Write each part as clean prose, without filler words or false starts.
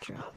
true.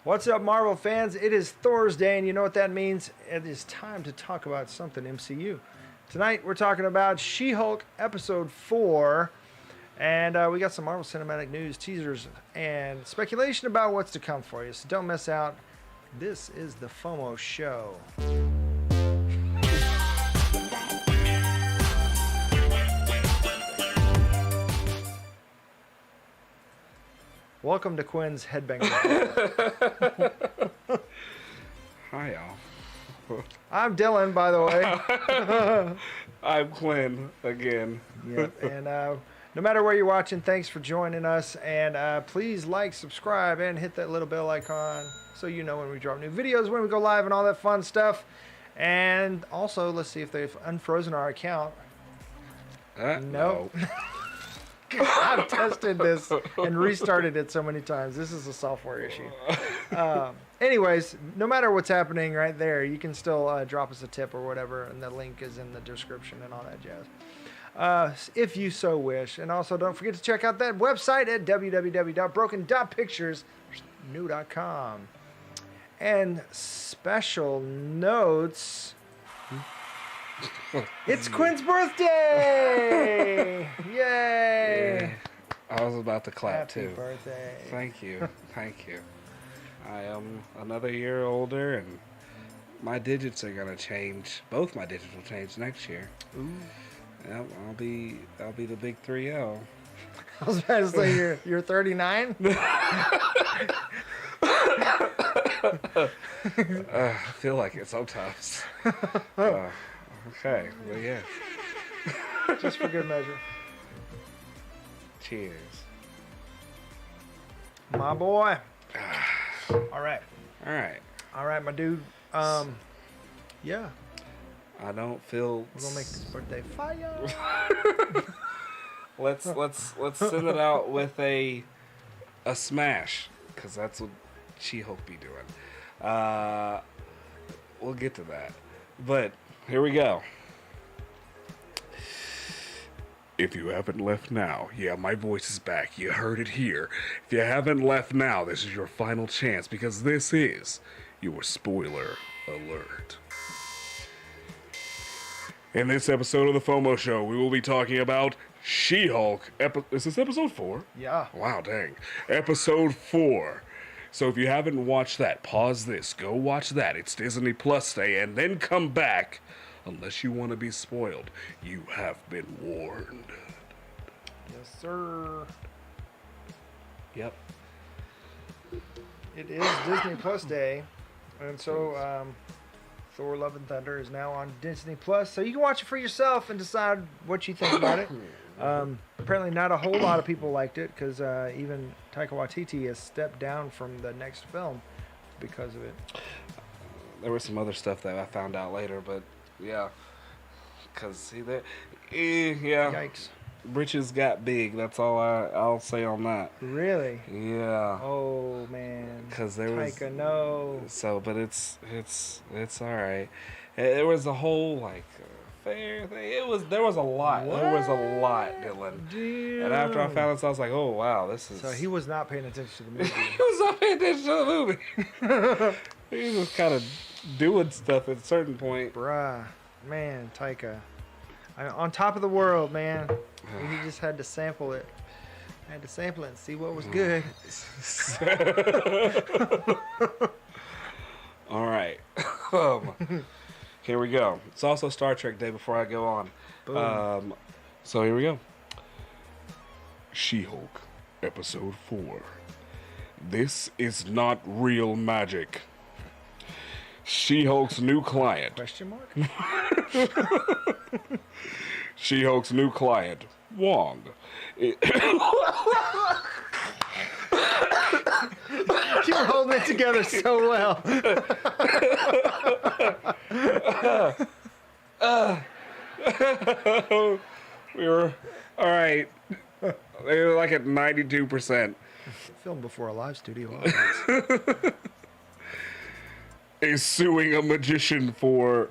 What's up, Marvel fans? It is Thursday, and you know what that means? It is time to talk about something MCU. Tonight, we're talking about She-Hulk Episode 4, and we got some Marvel Cinematic News, teasers, and speculation about what's to come for you, so don't miss out. This is the FOMO Show. Welcome to Quinn's Headbanger. Hi, y'all. I'm Dylan, by the way. I'm Quinn again. Yep. And no matter where you're watching, thanks for joining us. And please like, subscribe, and hit that little bell icon so you know when we drop new videos, when we go live, and all that fun stuff. And also, let's see if they've unfrozen our account. Nope. I've tested this and restarted it so many times. This is a software issue. Anyways, no matter what's happening right there, you can still drop us a tip or whatever, and the link is in the description and all that jazz. If you so wish. And also, don't forget to check out that website at www.broken.picturesnew.com. And special notes... It's Quinn's birthday! Yay! Yeah, I was about to clap Happy too. Birthday. Thank you. Thank you. I am another year older, and my digits are gonna change. Both my digits will change next year. Ooh. Yep, I'll be the big 3-0. I was about to say you're 39? I feel like it sometimes. Okay, well, yeah. Just for good measure. Cheers. My boy. All right. All right. All right, my dude. Yeah. I don't feel. We're gonna make this birthday fire. Let's send it out with a smash, because that's what She-Hulk be doing. We'll get to that, but here we go. If you haven't left now, yeah, my voice is back. You heard it here. If you haven't left now, this is your final chance, because this is your spoiler alert. In this episode of the FOMO Show, we will be talking about She-Hulk. Is this episode 4? Yeah. Wow, dang. Episode 4. So if you haven't watched that, pause this. Go watch that. It's Disney Plus Day, and then come back. Unless you want to be spoiled, you have been warned. Yes, sir. Yep. It is Disney Plus Day, and so Thor: Love and Thunder is now on Disney Plus, so you can watch it for yourself and decide what you think about it. Apparently, not a whole lot of people liked it, because even Taika Waititi has stepped down from the next film because of it. There was some other stuff that I found out later, but yeah, because see that, yeah. Yikes. Britches got big. That's all I'll say on that. Really? Yeah. Oh man. Because there was Taika, no. So, but it's all right. There was a whole like fair thing. There was a lot. What? There was a lot, Dylan. Damn. And after I found this, I was like, oh wow, this is. So he was not paying attention to the movie. He was not paying attention to the movie. He was kind of doing stuff at a certain point. Bruh, man, Taika, on top of the world, man. He just had to sample it. Had to sample it and see what was good. All right. Here we go. It's also Star Trek Day before I go on. Boom. So here we go. She-Hulk, Episode 4. This is not real magic. She-Hulk's new client. Question mark? She-Hulk's new client, Wong. You were holding it together so well. We were all right. They were like at 92%. Filmed before a live studio audience. Is suing a magician for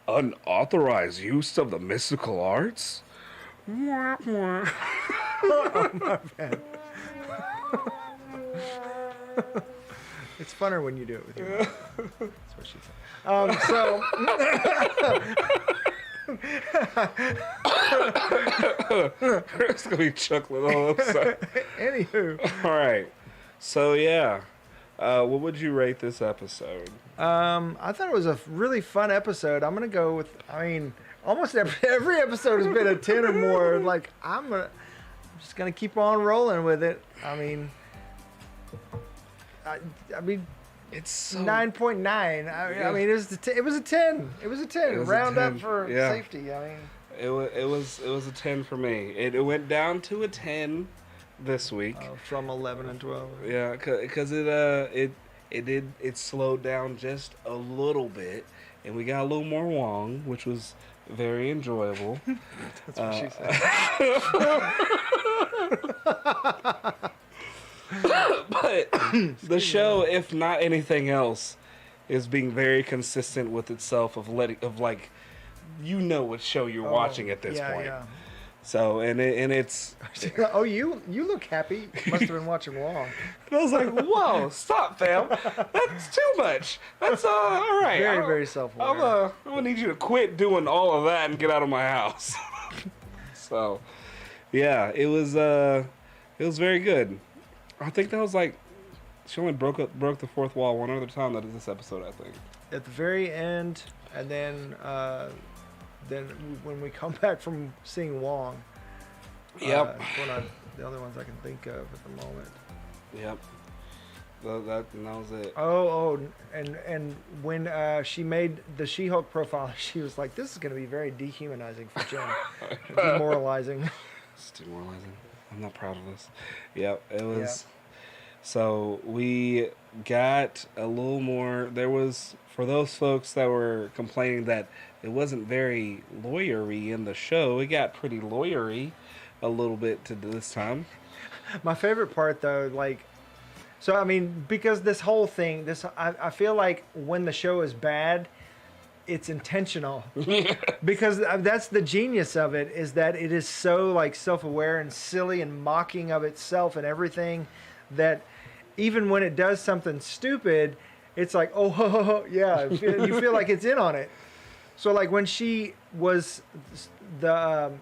unauthorized use of the mystical arts? Oh, my bad. It's funner when you do it with your mouth. That's what she said. It's gonna be chuckling all upside. Anywho, All right. So yeah, what would you rate this episode? I thought it was a really fun episode. I'm gonna go with. I mean, almost every episode has been a 10 or more. Like I'm just gonna keep on rolling with it. I mean, I mean. It's so 9.9. I mean, it was a 10. It was a 10. It was a Round 10. up for Yeah. safety. I mean, it was a 10 for me. It went down to a 10 this week. from 11 and 12. Yeah, because it slowed down just a little bit, and we got a little more Wong, which was very enjoyable. That's what she said. But the show, if not anything else, is being very consistent with itself of like, you know what show you're watching at this point. Yeah. So it's. Oh, you look happy. Must have been watching Wong. And I was like, whoa, stop, fam. That's too much. That's all right. Very self-aware. I'm gonna need you to quit doing all of that and get out of my house. So, yeah, it was very good. I think that was like, she only broke the fourth wall one other time. That is this episode, I think. At the very end, and then when we come back from seeing Wong. Yep. The other ones I can think of at the moment. Yep. That was it. And when she made the She-Hulk profile, she was like, "This is going to be very dehumanizing for Jen, demoralizing." It's demoralizing. I'm not proud of this. Yep, it was. Yeah. So we got a little more. There was, for those folks that were complaining that it wasn't very lawyery in the show, it got pretty lawyery a little bit to this time. My favorite part, though, so I mean, because this whole thing, I feel like when the show is bad, it's intentional. Because that's the genius of it, is that it is so like self-aware and silly and mocking of itself and everything, that even when it does something stupid, it's like, oh yeah, you feel like it's in on it. So like when she was what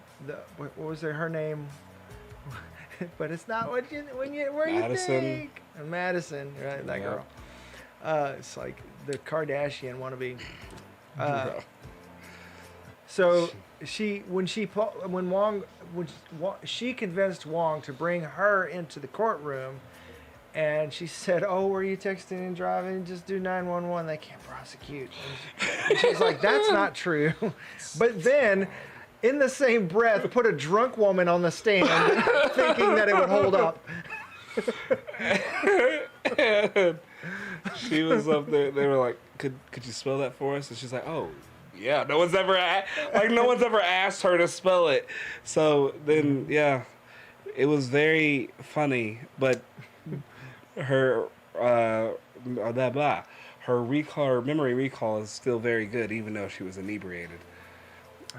was her name? But it's not where you think. Madison, right? That girl. It's like the Kardashian wannabe. So she convinced Wong to bring her into the courtroom, and she said, "Oh, were you texting and driving? Just do 911. They can't prosecute." And she's like, "That's not true." But then, in the same breath, put a drunk woman on the stand, thinking that it would hold up. She was up there. They were like, "Could you spell that for us?" And she's like, "Oh, yeah." No one's ever asked her to spell it. So then, yeah, it was very funny. But her her memory recall is still very good, even though she was inebriated.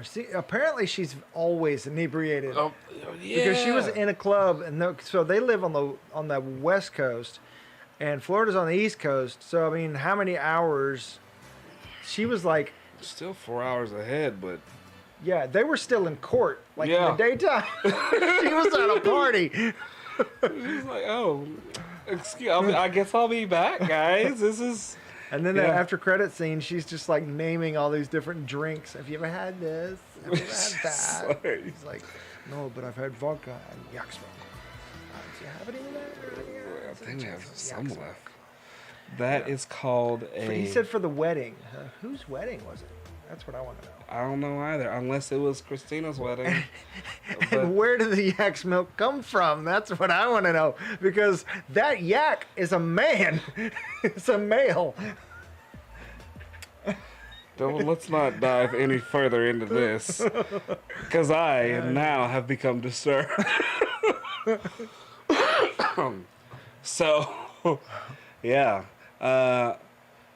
See, apparently she's always inebriated. Oh, yeah. Because she was in a club, and so they live on the West Coast, and Florida's on the East Coast. So I mean, how many hours? She was like, still 4 hours ahead, but yeah, they were still in court, like Yeah. in the daytime. She was at a party. she's like, "Oh, I guess I'll be back, guys. This is." And then the after credit scene, she's just like naming all these different drinks. Have you ever had this? Have you ever had that? He's like, "No, but I've had vodka and yak smoke." Do you have any of that? I think they have some left. That is called a. He said for the wedding. Whose wedding was it? That's what I want to know. I don't know either, unless it was Christina's wedding. But And where did the yak's milk come from? That's what I want to know. Because that yak is a man. It's a male. let's not dive any further into this, because I now have become disturbed. So, yeah.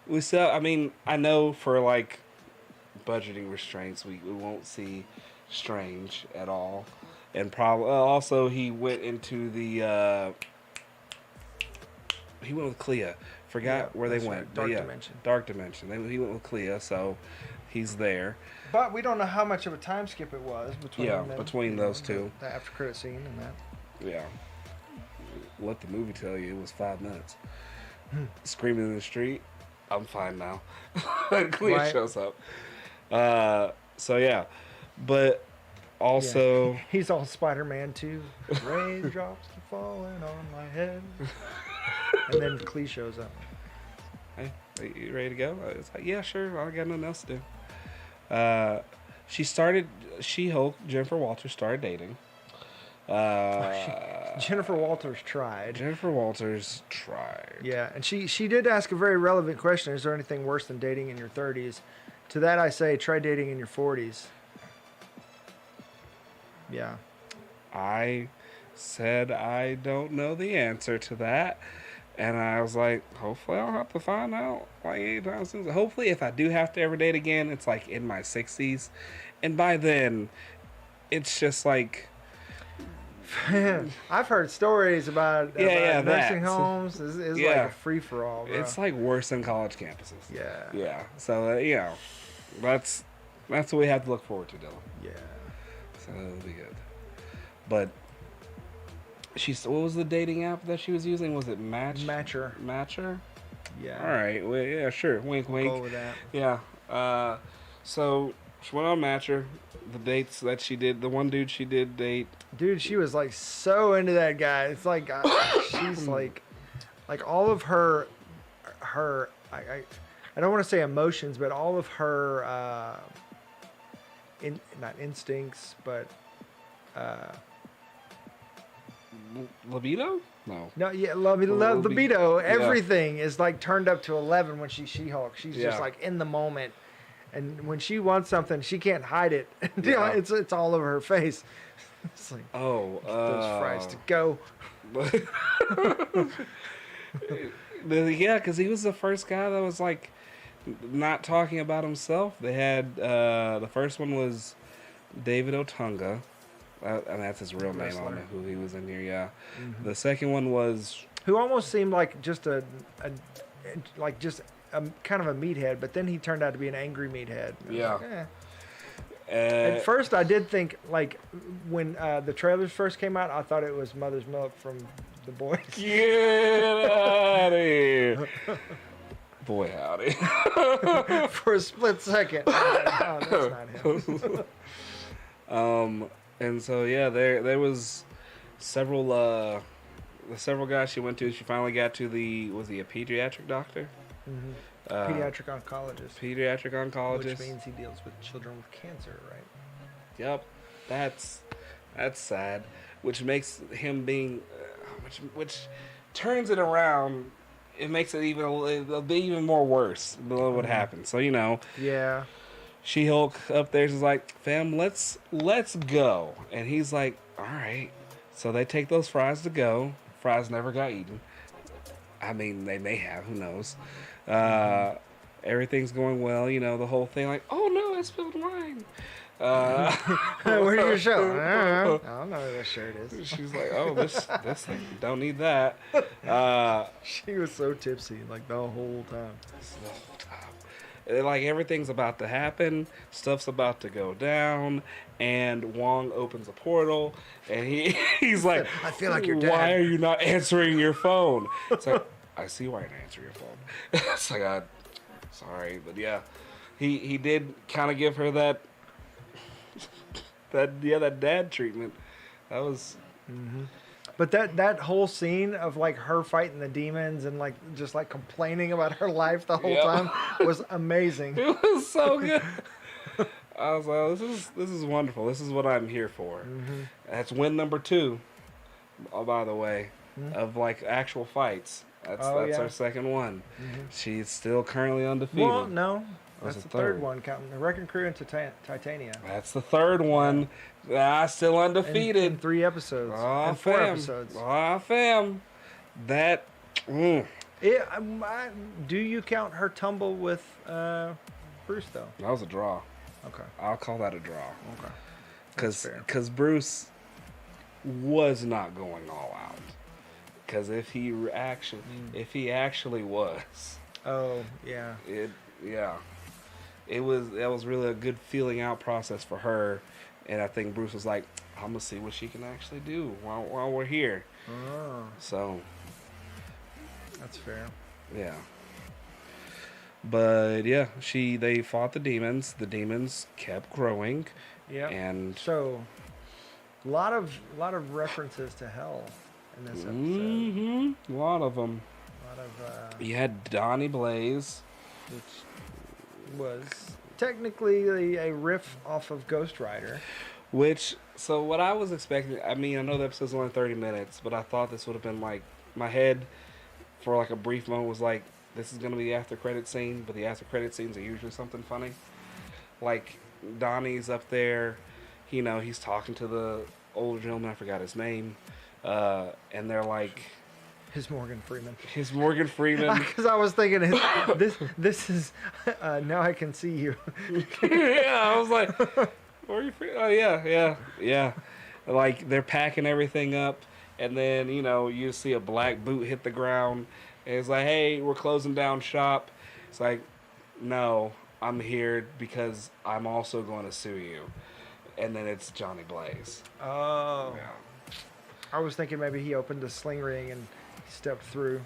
We still, I mean, I know for like budgeting restraints, we won't see Strange at all. And probably also he went with Clea. Forgot where they that's went. right. But Dark yeah, Dimension. Dark Dimension. He went with Clea, so he's there. But we don't know how much of a time skip it was between them, between those two. The after credit scene and that. Yeah. Let the movie tell you it was 5 minutes. Screaming in the street. I'm fine now. And Clea Right. shows up. So yeah. But also He's all Spider-Man too. Raindrops keep falling on my head. And then Clee shows up. Hey, are you ready to go? It's like, yeah, sure. I got nothing else to do. She-Hulk, Jennifer Walters started dating. Jennifer Walters tried. Jennifer Walters tried. Yeah, and she did ask a very relevant question. Is there anything worse than dating in your 30s? To that I say, try dating in your 40s. Yeah. I said I don't know the answer to that. And I was like, hopefully I'll have to find out like anytime soon. Hopefully if I do have to ever date again, it's like in my 60s. And by then, it's just like... I've heard stories about nursing that. homes. It's like a free-for-all, bro. It's like worse than college campuses. Yeah. Yeah. So, that's what we have to look forward to, Dylan. Yeah. So it'll be good. But what was the dating app that she was using? Was it Matcher? Yeah. All right. Well, yeah, sure. Wink, wink. Go with that. Yeah. So she went on Matcher. The dates that she did, the one dude she did date. Dude, she was like so into that guy. It's like she's like all of her I don't want to say emotions, but all of her not instincts, but libido? No. No, yeah, libido. Everything is like turned up to 11 when she's She-Hulk. She's just like in the moment, and when she wants something, she can't hide it. You know, it's all over her face. It's like, oh, those fries to go. Yeah, because he was the first guy that was like not talking about himself. They had the first one was David Otunga. And that's his real name. I don't know who he was in here. Yeah. Mm-hmm. The second one was who almost seemed like just a kind of a meathead, but then he turned out to be an angry meathead. Yeah. Like, at first, I did think like when the trailers first came out, I thought it was Mother's Milk from The Boys. Get out of here. Boy, howdy. For a split second. No, that's not him. And so yeah, there was several guys she went to. She finally got to was he a pediatric doctor? Mm-hmm. Pediatric oncologist. Pediatric oncologist. Which means he deals with children with cancer, right? Yep, that's sad. Which makes him being, which turns it around. It makes it it'll be even more worse than what happened. So Yeah. She-Hulk up there is like, fam, let's go. And he's like, all right. So they take those fries to go. Fries never got eaten. I mean, they may have. Who knows? Everything's going well. The whole thing like, oh, no, I spilled wine. Where's your shirt? I don't know where that shirt is. She's like, oh, this thing, don't need that. She was so tipsy, like the whole time. Like everything's about to happen, stuff's about to go down, and Wong opens a portal, and he's like, I feel like you're dead. Why are you not answering your phone? It's like, I see why you're not answering your phone. It's like, sorry, but yeah, he did kind of give her that dad treatment. That was. Mm-hmm. But that whole scene of like her fighting the demons and like just like complaining about her life the whole time was amazing. It was so good. I was like, this is wonderful. This is what I'm here for. Mm-hmm. That's win number 2. Oh, by the way, of like actual fights. That's our second one. Mm-hmm. She's still currently undefeated. Well, no. That's the third one, counting the Wrecking Crew and Titania. That's the third one. Still undefeated. In 3 episodes. Oh, 4 episodes. Oh, fam. That. Do you count her tumble with Bruce, though? That was a draw. Okay. I'll call that a draw. Okay. Because Bruce was not going all out. Because if he actually was, Oh, yeah. that was really a good feeling out process for her, and I think Bruce was like, I'm gonna see what she can actually do while we're here. Oh, So that's fair. yeah. But yeah, they fought the demons. The demons kept growing. Yeah. And so, a lot of references to hell in this episode. a lot of them. A lot of You had Donnie Blaze, which was technically a riff off of Ghost Rider. so what I was expecting, I mean, I know the episode's only 30 minutes, but I thought this would have been like, my head for like a brief moment was like, this is going to be the after credit scene, but the after credit scenes are usually something funny. Like, Donnie's up there, he's talking to the older gentleman, I forgot his name, and they're like... His Morgan Freeman. Because I was thinking, this is, now I can see you. Yeah, I was like, where are you free? Oh, yeah. Like, they're packing everything up, and then, you see a black boot hit the ground, and it's like, hey, we're closing down shop. It's like, no, I'm here because I'm also going to sue you. And then it's Johnny Blaze. Oh. Yeah. I was thinking maybe he opened a sling ring and stepped through.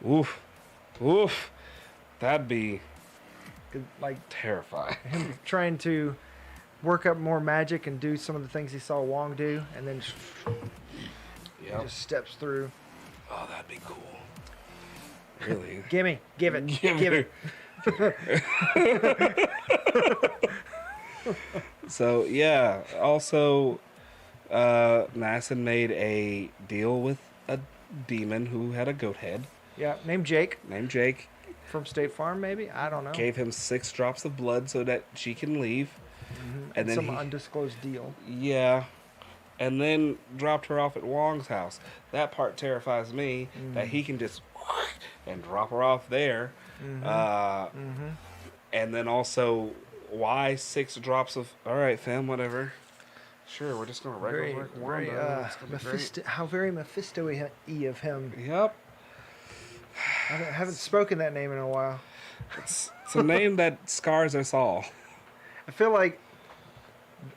Oof. That'd be like terrifying. Him trying to work up more magic and do some of the things he saw Wong do, and then just steps through. Oh, that'd be cool. Really? Give it. Give it. So yeah. Also, Madison made a deal with a demon who had a goat head. Yeah, named Jake. From State Farm, maybe? I don't know. Gave him 6 drops of blood so that she can leave. Mm-hmm. And then some undisclosed deal. Yeah. And then dropped her off at Wong's house. That part terrifies me, that he can just and drop her off there. And then also, why 6 drops of, all right, fam, whatever. Sure, we're just going to regular Wanda. How very Mephisto-y of him. Yep. I haven't spoken that name in a while. It's a name that scars us all. I feel like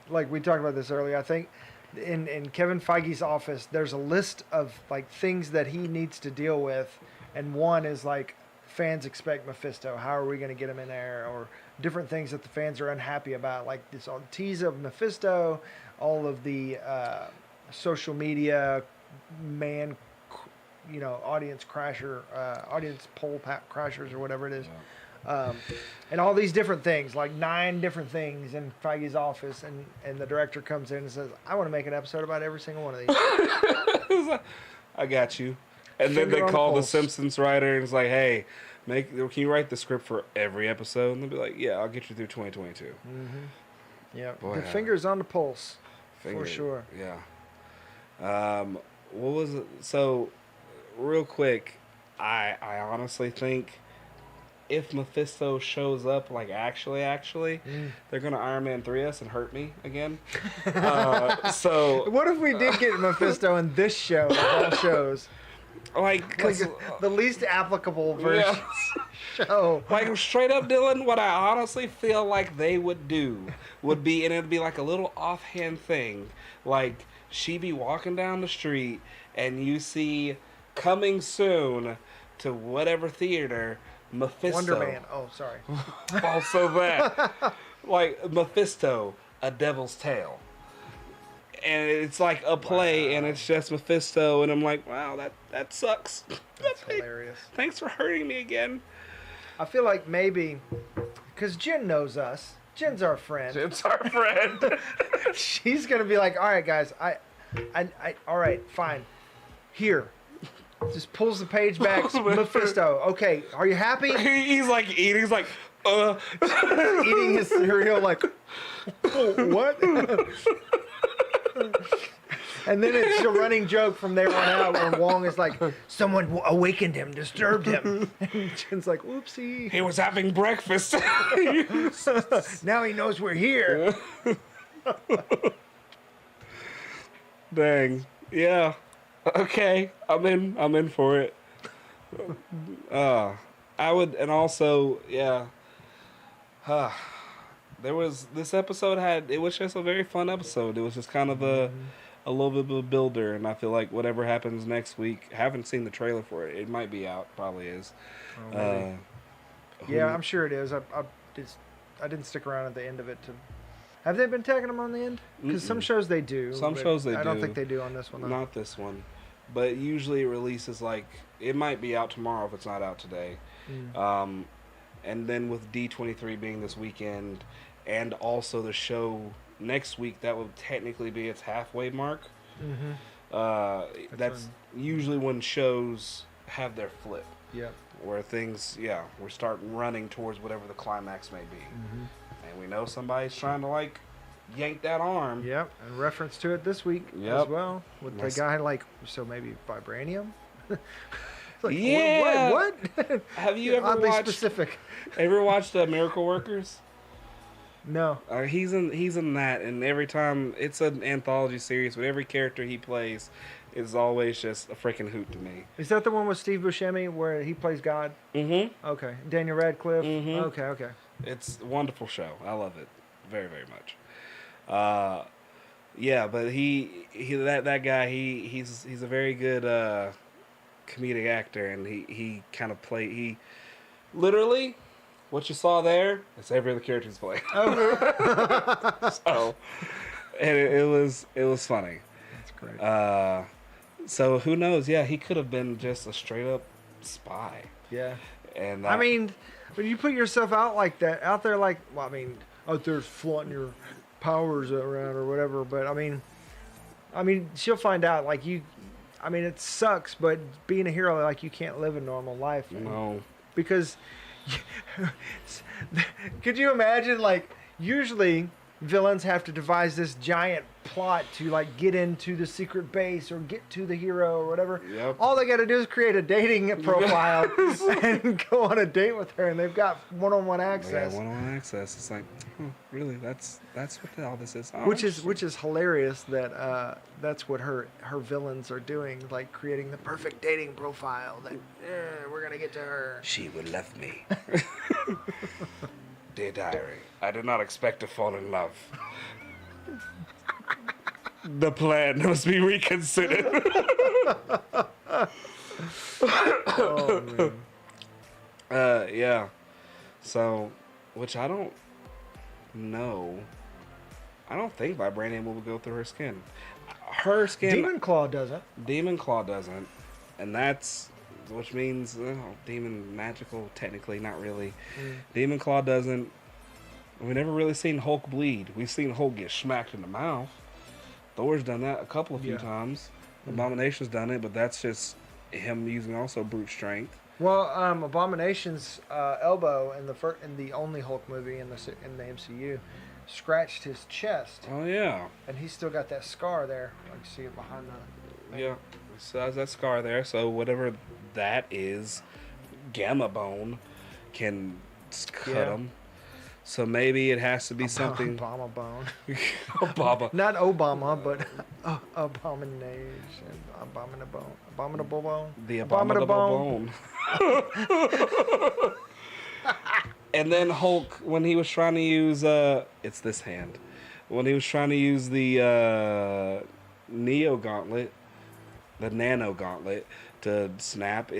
we talked about this earlier, I think in Kevin Feige's office, there's a list of like things that he needs to deal with, and one is like, fans expect Mephisto. How are we going to get him in there? Or different things that the fans are unhappy about, like this tease of Mephisto, all of the social media audience poll crashers or whatever it is. And all these different things, like 9 different things in Feige's office, and the director comes in and says, I want to make an episode about every single one of these. I got you. And then they call the Simpsons writer and it's like, hey, can you write the script for every episode? And they'll be like, yeah, I'll get you through 2022. Yeah, the finger's on the pulse, for sure. Yeah. What was it? So, real quick, I honestly think if Mephisto shows up, like actually, they're gonna Iron Man 3 us and hurt me again. So what if we did get Mephisto in this show of all shows? Like the least applicable version show. Like straight up, Dylan, what I honestly feel like they would do would be, and it'd be like a little offhand thing, like she be walking down the street and you see coming soon to whatever theater, Mephisto. Wonder Man. Oh, sorry. Also that. Like Mephisto, A Devil's Tale. And it's like a play, and it's just Mephisto, and I'm like, wow, that sucks. That's hilarious. Thanks for hurting me again. I feel like maybe, because Jen knows us. Jen's our friend. She's going to be like, all right, guys, all right, fine. Here. Just pulls the page back. Mephisto. Okay, are you happy? He's like eating. He's like, eating his cereal. Like, what? And then it's a running joke from there on out where Wong is like, someone awakened him, disturbed him. And Jen's like, whoopsie. He was having breakfast. Now he knows we're here. Dang. Yeah. Okay, I'm in for it. Uh, I would, and also, yeah. There was this episode had it was just a very fun episode. It was just kind of Mm-hmm. a little bit of a builder, and I feel like whatever happens next week, haven't seen the trailer for it. It might be out, probably is. Oh, maybe. Uh, Yeah, who? I'm sure it is. Just, I didn't stick around at the end of it to. Have they been tagging them on the end? Because some Mm-mm. shows they do. Some but shows they I don't do. think they do on this one. Though. Not this one, but usually it releases like it might be out tomorrow if it's not out today. Mm. Um, and then with D23 being this weekend, and also the show next week, that would technically be its halfway mark. Mm-hmm. That's usually when shows have their flip, Yep. where things, yeah, we're starting running towards whatever the climax may be, Mm-hmm. and we know somebody's trying to like yank that arm. Yep. And reference to it this week as Yep. well with Yes. the guy like so maybe vibranium. It's like, Yeah. What? Have you ever Oddly watched? specific. Ever watched Miracle Workers? No. He's in that, and every time it's an anthology series, but every character he plays is always just a freaking hoot to me. Is that the one with Steve Buscemi where he plays God? Mm-hmm. Okay. Daniel Radcliffe. Mhm. Okay. Okay. It's a wonderful show. I love it very, very much. Yeah, but he that guy he's a very good comedic actor, and he kind of he literally what you saw there is every other character he's playing. Oh. So, and it was funny. That's great. So who knows? Yeah, he could have been just a straight up spy. Yeah. And I mean, when you put yourself out like that, out there like, well, I mean, out there flaunting your powers around or whatever, but I mean, she'll find out like you. I mean, it sucks, but being a hero, like you can't live a normal life no, because. Could you imagine? Like, usually villains have to devise this giant plot to like get into the secret base or get to the hero or whatever. Yep. All they got to do is create a dating profile and go on a date with her, and they've got one-on-one access. yeah, one-on-one access. It's like, really, that's what all this is. Oh, Which is hilarious that that's what her villains are doing, like creating the perfect dating profile that we're gonna get to her. she would love me. Dear diary, I did not expect to fall in love. The plan must be reconsidered. Oh man. Yeah. So, which I don't know. I don't think vibranium will go through her skin. Her skin. Demon Claw doesn't. Demon Claw doesn't, and that's which means demon magical. Technically, not really. Demon Claw doesn't. We've never really seen Hulk bleed. We've seen Hulk get smacked in the mouth. Thor's done that a few times. Abomination's done it, but that's just him using also brute strength. Well, Abomination's elbow in the only Hulk movie in the MCU scratched his chest, Oh yeah, and he's still got that scar there. Like see it behind the. yeah. So has that scar there. So whatever that is, Gamma Bone can cut Yeah. him. So maybe it has to be something. Obama bone. Obama. Not Obama, but abomination. Abominable bone. The abominable bone. And then Hulk, when he was trying to use, it's this hand. When he was trying to use the Neo Gauntlet, the Nano Gauntlet, to snap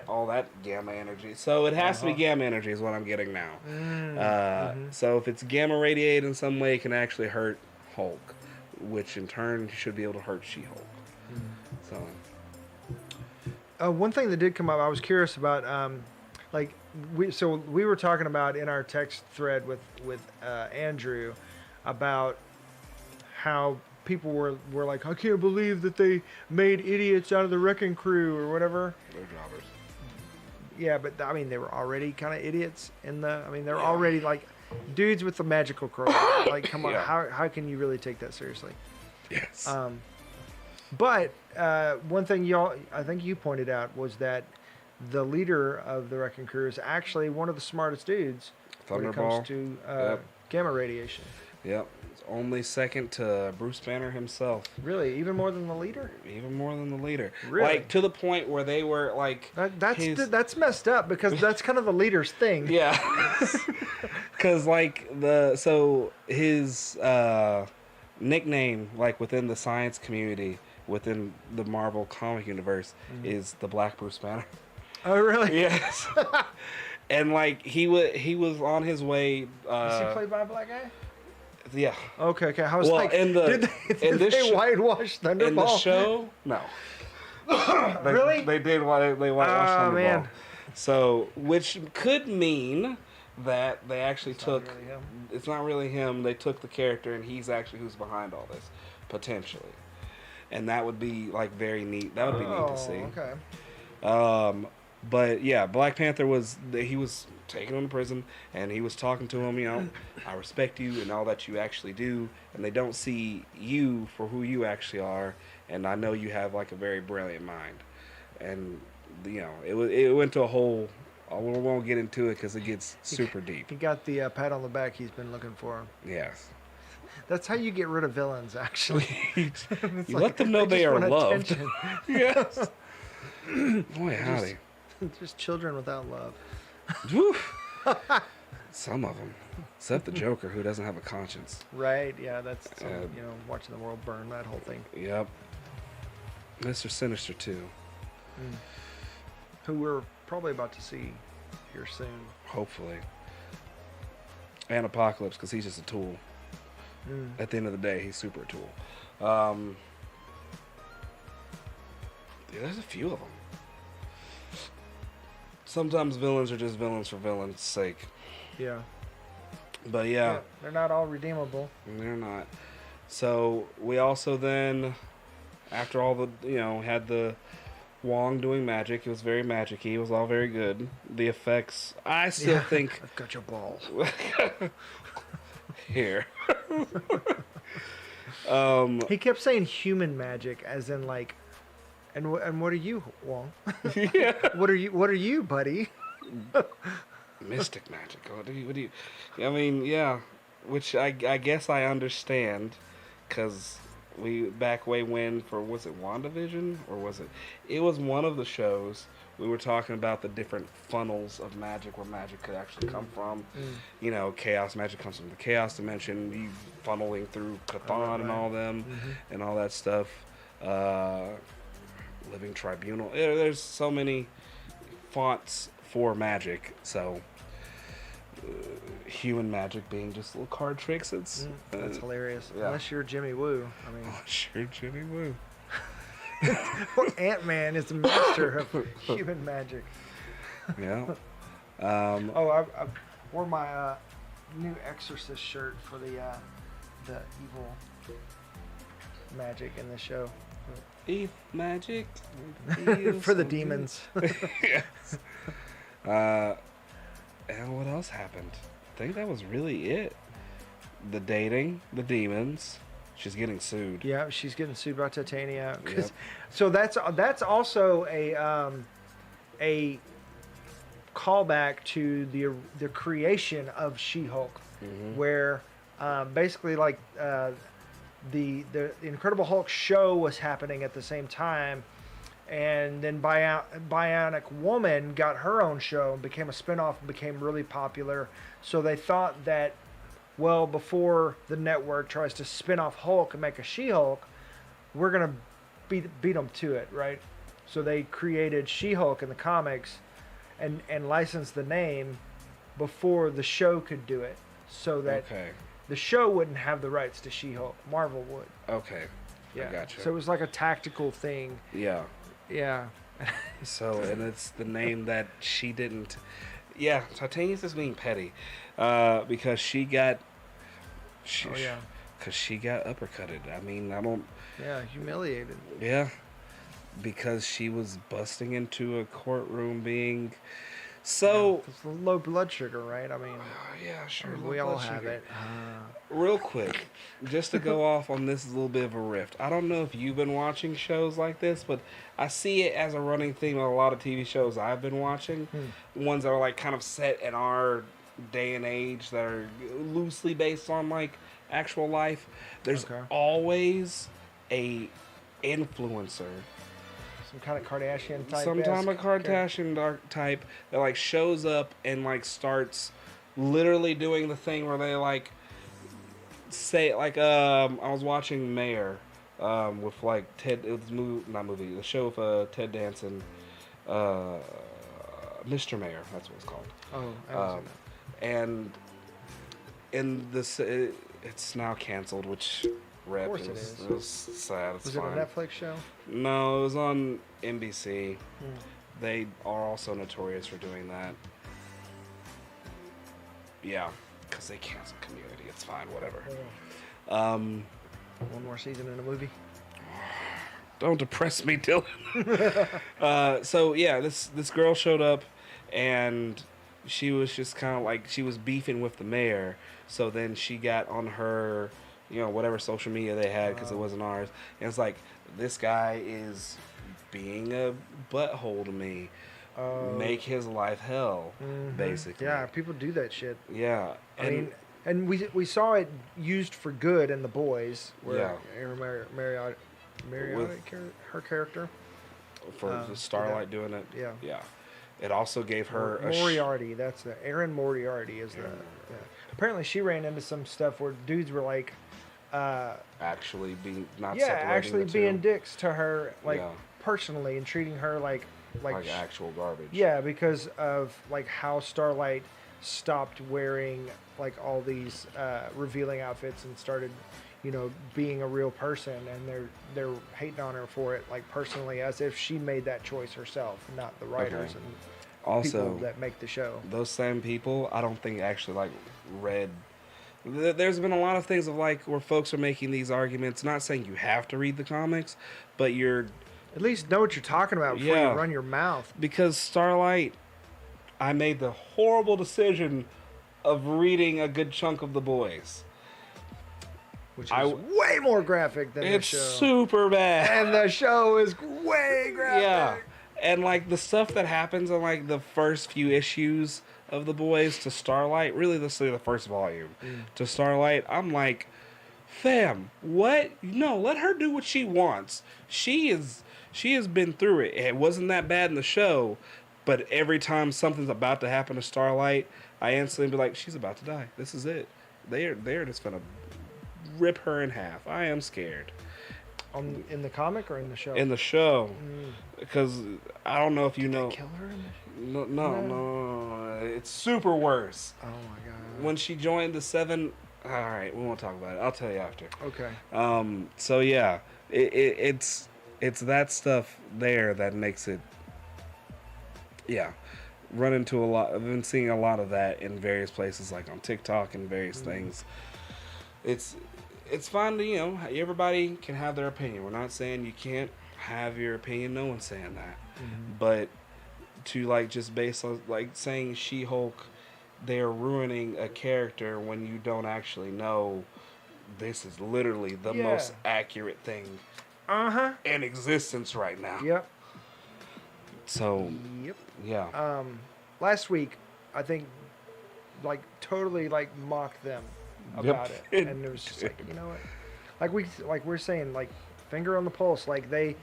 all that gamma energy. So it has to be gamma energy, is what I'm getting now. So if it's gamma radiated in some way, it can actually hurt Hulk, which in turn should be able to hurt She-Hulk. So. One thing that did come up, I was curious about, we were talking about in our text thread with Andrew about how people were like, I can't believe that they made idiots out of the Wrecking Crew or whatever. They're jobbers. Yeah, but I mean, they were already kind of idiots they're already like dudes with the magical crow. Like, come on, Yeah. how can you really take that seriously? Yes. But one thing I think you pointed out was that the leader of the Wrecking Crew is actually one of the smartest dudes when it Thunderball. comes to Yep. gamma radiation. Yep. It's only second to Bruce Banner himself. Really, even more than the leader? Even more than the leader. Really? Like, to the point where they were, like... That's messed up, because that's kind of the leader's thing. Yeah. Because, like, his nickname, like, within the science community, within the Marvel comic universe, is the Black Bruce Banner. Oh, really? Yes. And, like, he was on his way... Is he played by a black guy? Yeah. Okay. I was Well, did they whitewash Thunderball? In the show, no. Really? They did whitewash Thunderball. Man. So, which could mean that they actually took... Not really him. It's not really him. They took the character, and he's actually who's behind all this, potentially. And that would be, like, very neat. That would be neat to see. Okay. But yeah, Black Panther he was taken him to prison, and he was talking to him, you know, I respect you and all that you actually do, and they don't see you for who you actually are, and I know you have, like, a very brilliant mind. And, you know, it went to a whole... We won't get into it because it gets super deep. He got the pat on the back he's been looking for. Yes. That's how you get rid of villains, actually. You let them know they are loved. Yes. Boy, howdy. Just children without love. Some of them. Except the Joker, who doesn't have a conscience. Right, yeah, that's, watching the world burn, that whole thing. Yep. Mr. Sinister, too. Who we're probably about to see here soon. Hopefully. And Apocalypse, because he's just a tool. At the end of the day, he's super a tool. Yeah, there's a few of them. Sometimes villains are just villains for villains' sake. Yeah. But yeah. They're not all redeemable. They're not. So we also then, after all the, had the Wong doing magic. It was very magic-y. It was all very good. The effects, I still think... I've got your ball. Here. He kept saying human magic, as in, like... And what are you, Wong? Yeah. What are you, buddy? Mystic magic. What do you? I mean, yeah. Which I guess I understand, because we back way when for, was it WandaVision or was it? It was one of the shows. We were talking about the different funnels of magic, where magic could actually come from. Chaos magic comes from the chaos dimension. You funneling through Cthon and all them, and all that stuff. Living Tribunal. There's so many fonts for magic. So human magic being just little card tricks. That's hilarious. Yeah. Unless you're Jimmy Woo. I mean, unless you're Jimmy Woo. Ant-Man is the master of human magic. Yeah. I wore my new Exorcist shirt for the evil magic in the show. Eve magic for the demons. Yes. And what else happened? I think that was really it. The dating, the demons. She's getting sued. Yeah, she's getting sued by Titania. Yep. So that's also a callback to the creation of She-Hulk, where basically like the Incredible Hulk show was happening at the same time, and then Bionic Woman got her own show and became a spinoff and became really popular. So they thought that, well, before the network tries to spin off Hulk and make a She-Hulk, we're gonna beat them to it, right? So they created She-Hulk in the comics and licensed the name before the show could do it, so that the show wouldn't have the rights to She-Hulk. Marvel would. Okay. Yeah. I gotcha. So it was like a tactical thing. Yeah. Yeah. So, and it's the name that she didn't... Yeah, Titania's just being petty. Because she got... Because she got uppercutted. I mean, I don't... Yeah, humiliated. Yeah. Because she was busting into a courtroom being... So... Yeah, it's low blood sugar, right? I mean... yeah, sure. We all have it. Real quick, just to go off on this little bit of a rift. I don't know if you've been watching shows like this, but I see it as a running theme on a lot of TV shows I've been watching. Ones that are like kind of set in our day and age that are loosely based on like actual life, there's Okay. always a influencer, Some kind of Kardashian type. sometime a Kardashian dark type that like shows up and like starts literally doing the thing where they like say like I was watching Mayor with like Ted, it was the show with Ted Danson, uh Mr. Mayor, that's what it's called. Oh, I haven't Um, seen and in this, it's now canceled, which rep. Of course it is. It was sad. It's Was fine. it a Netflix show? No, it was on NBC. Hmm. They are also notorious for doing that. Yeah, because they cancel Community. It's fine, whatever. One more season in a movie. Don't depress me, Dylan. So yeah, this girl showed up, and she was just kind of like, she was beefing with the mayor. So then she got on her, whatever social media they had, because it wasn't ours, and it's like, this guy is being a butthole to me. Make his life hell, basically. Yeah, people do that shit. Yeah, I mean, and we saw it used for good in The Boys, where Yeah. Marriott, her character. for the Starlight doing it. Yeah. Yeah. It also gave her Moriarty. That's the Erin Moriarty is the. Yeah. Apparently, she ran into some stuff where dudes were like, actually being not yeah, separating actually the being two. dicks to her, like Yeah. personally, and treating her like actual garbage. yeah, because of like how Starlight stopped wearing like all these revealing outfits and started, being a real person, and they're hating on her for it, like personally, as if she made that choice herself, not the writers Okay. and Also, people that make the show. those same people, I don't think actually like read. There's been a lot of things of like where folks are making these arguments. Not saying you have to read the comics, but you're At least know what you're talking about before Yeah. you run your mouth. because Starlight. I made the horrible decision of reading a good chunk of The Boys. Which is way more graphic than the It's show. super bad. And the show is way graphic. Yeah. And like the stuff that happens in like the first few issues of The Boys to Starlight, really let's say the first volume to Starlight, I'm like, fam, what? No, let her do what she wants. She has been through it. It wasn't that bad in the show, but every time something's about to happen to Starlight, I instantly be like, she's about to die. This is it. They're just gonna rip her in half. I am scared. In the comic or in the show? In the show, because I don't know if you know. Kill her in the show? No. It's super worse. Oh my god. When she joined the Seven. All right, we won't talk about it. I'll tell you after. Okay. So yeah, it's that stuff there that makes it. Yeah, run into a lot. I've been seeing a lot of that in various places, like on TikTok and various things. It's fine to everybody can have their opinion. We're not saying you can't have your opinion. No one's saying that, but to like just based on like saying She-Hulk, they're ruining a character when you don't actually know this is literally the most accurate thing in existence right now. Yep. So Yep. yeah, Last week, I think, like totally like mocked them about it, and it was just like, you know what, like we're saying, like finger on the pulse, like they,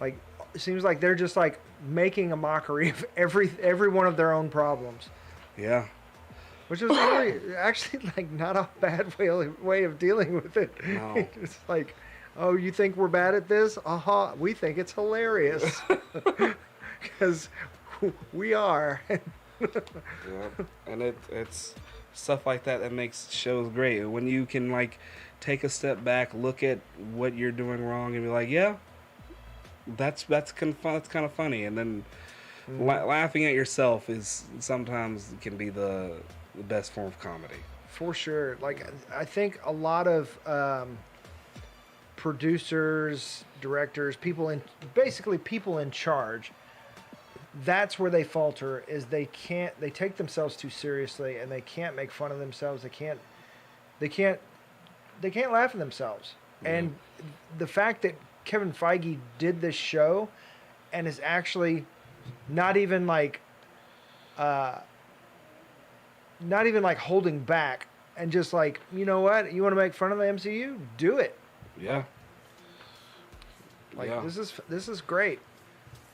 like it seems like they're just like making a mockery of every one of their own problems, yeah. which is really actually like not a bad way of dealing with it. No. It's like, oh, you think we're bad at this? Aha, we think it's hilarious because we are. Yeah, and it's stuff like that that makes shows great. When you can like take a step back, look at what you're doing wrong, and be like, yeah, that's kind of funny, and then laughing at yourself is sometimes can be the best form of comedy. For sure. Like, I think a lot of producers, directors, basically people in charge, that's where they falter, is they take themselves too seriously, and they can't make fun of themselves. They can't laugh at themselves. And the fact that Kevin Feige did this show and is actually not even like not even like holding back, and just like, you know what, you want to make fun of the MCU, do it. Yeah. Like Yeah. this is great.